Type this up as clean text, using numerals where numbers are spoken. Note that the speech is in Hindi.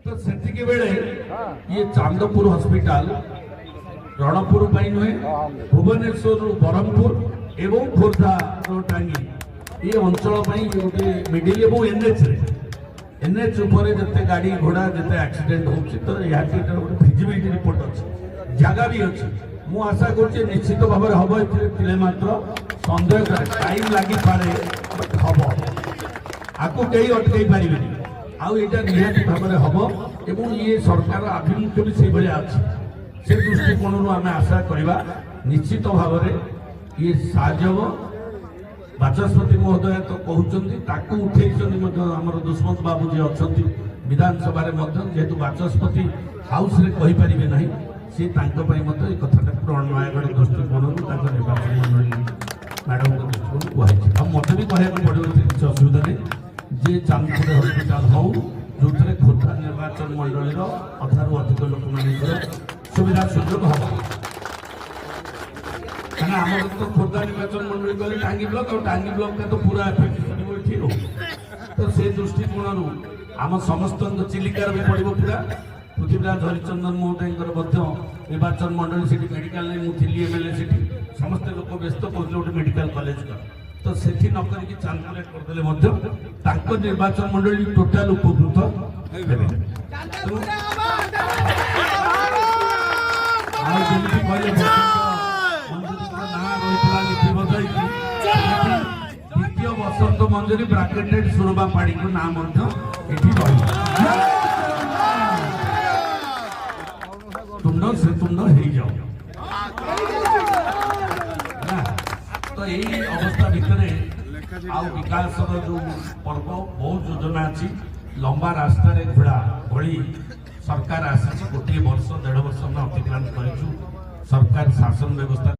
तो सेतिके बेले ये चांदपुर हॉस्पिटल रणपुर नुहे भुवनेश्वर ब्रह्मपुर एवं खोर्धा टांगी ये अंचल गोटे मिडिल और एनएच जिते गाड़ी घोड़ा जिते एक्सीडेंट होची तो यहाँ गोटे फिजिबिलिटी रिपोर्ट अच्छी जगह भी अच्छी मु आशा कर निश्चित भाव में हम ये मात्र सन्देह करे टाइम लगी पारे हम आपको कई अटकई पारे आउ यहाँ निहाती भाव में हम एवं ये सरकार आभिमुख्य भी से भाया अच्छी से दृष्टिकोण आम आशा करवा निश्चित भाव में ये साहय बाचस्पति महोदय तो कहते उठे दुष्मंत बाबू जी अच्छा विधानसभा जेहेतु बाचस्पति हाउस रे कही पारे ना सी कथाटा नयगढ़ दृष्टिकोण निर्वाचन मंडली मैडम दृष्टिकोण कही मत भी कहना पड़ो किसी असुविधा नहीं जे चांदपुर हस्पिटाल हो जो खोर्धा निर्वाचन मंडली अधारू अधिक लोक मान सुविधा सुजोग हम आम तो खोर्धा निर्वाचन मंडली गले टांगी ब्लॉक और टांगी ब्लॉक का तो पूरा एफेक्ट तो से दृष्टिकोण आम समस्त चिलिकार भी पड़ो पूरा पृथ्वीराज हरिचंदन महोदय निर्वाचन मंडली से मेडिकल नहीं मुझे एमएलए से समस्त लोक व्यस्त कर मेडिकल कॉलेज का तो से नक चांदपुर करदे निर्वाचन मंडली टोटाल उपकृत द्वितीय बसंत मंजरी ब्राकेटेड सुरबा पाड़ी को नाम तुंड से तुंड हो जाओ तो यही अवस्था भितर विकास जो पर्व बहुत योजना अच्छी लंबा रास्ता घोड़ा भली सरकार आसी गोटे वर्ष 1.5 वर्ष अतिक्रांत कर सरकार शासन व्यवस्था